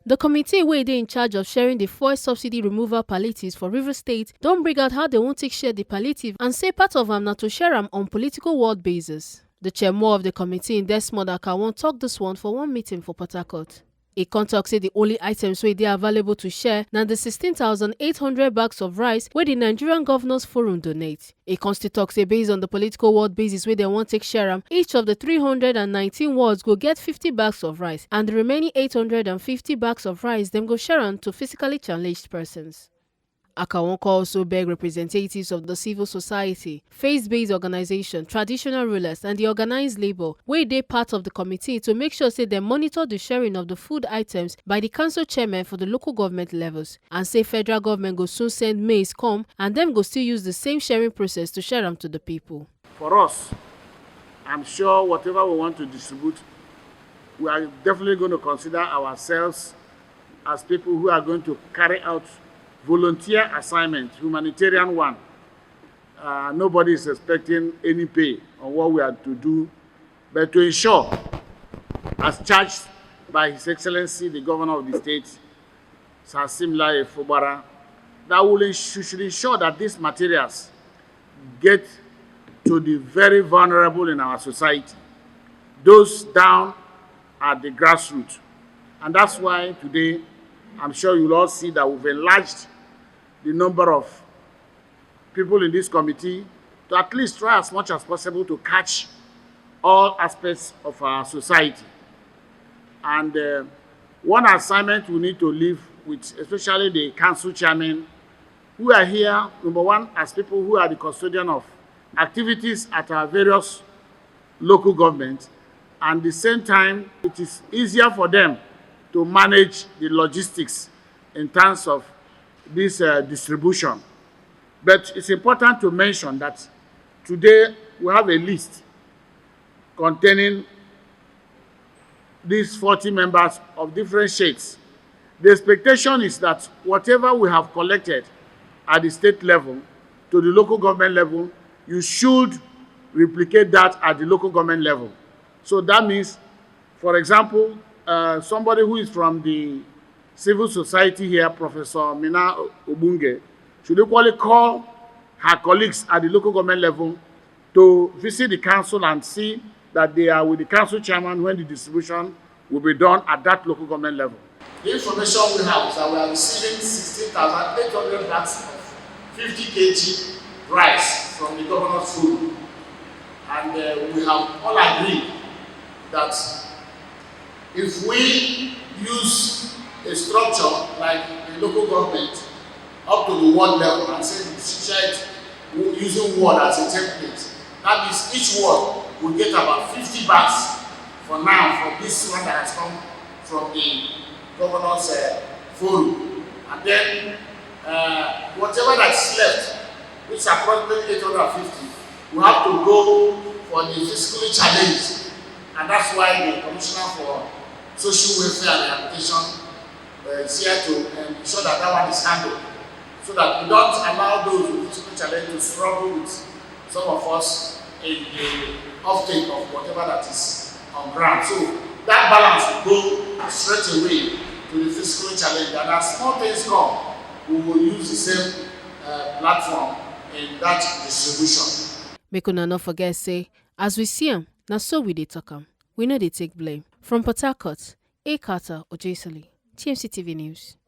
The committee wey dey in charge of sharing the fuel subsidy removal palliatives for Rivers State don bring out how they wan take share the palliative and say part of am na to share am on political ward basis. The chairman of the committee in Desmond Akawon talk this one for one meeting for Port Harcourt. E con tok say the only items wey dey available to share na the 16,800 bags of rice wey the Nigerian Governors Forum donate. E con still tok say based on the political ward basis wey dem wan take share am, each of the 319 wards go get 50 bags of rice and the remaining 850 bags of rice dem go share am to physically challenged persons. Akawon also beg representatives of the civil society, faith-based organization, traditional rulers and the organized labor wey dey part of the committee to make sure say dem monitor the sharing of the food items by the council chairmen for the local government levels, and say federal government go soon send maize come and dem go still use the same sharing process to share am to the people. For us, I'm sure whatever we want to distribute, we are definitely going to consider ourselves as people who are going to carry out volunteer assignment, humanitarian one. Nobody is expecting any pay on what we are to do, but to ensure, as charged by His Excellency the Governor of the State, Sir Simla Efobara, that we should ensure that these materials get to the very vulnerable in our society, those down at the grassroots. And that's why today, I'm sure you'll all see that we've enlarged the number of people in this committee to at least try as much as possible to catch all aspects of our society. And one assignment we need to leave with, especially the council chairmen, who are here, number one, as people who are the custodian of activities at our various local governments, and at the same time, it is easier for them to manage the logistics in terms of this distribution. But it's important to mention that today we have a list containing these 40 members of different shades. The expectation is that whatever we have collected at the state level to the local government level, you should replicate that at the local government level. So that means, for example, somebody who is from the civil society here, Professor Mina Obunge, should equally call her colleagues at the local government level to visit the council and see that they are with the council chairman when the distribution will be done at that local government level. The information we have is that we are receiving 16,800 bags of 50 kg rice from the Governor's Forum. And we have all agreed that if we use a structure like the local government up to the ward level and say we share it using ward as a template, that means each ward will get about 50 bags for now for this one that has come from the Governor's Forum. And then whatever that's left, which is approximately 850, we have to go for the physically challenged. And that's why the Commissioner for Social Welfare and Rehabilitation is here to ensure that that one is handled, so that we don't allow those with physical challenge to struggle with some of us in the offtake of whatever that is on ground. So that balance will go straight away to the physical challenge, and as small things come, we will use the same platform in that distribution. Make una no forget say, as we see am, na so we dey talk am. We no dey take blame. From Port Harcourt, A. Carter Ojesili, TMC TV News.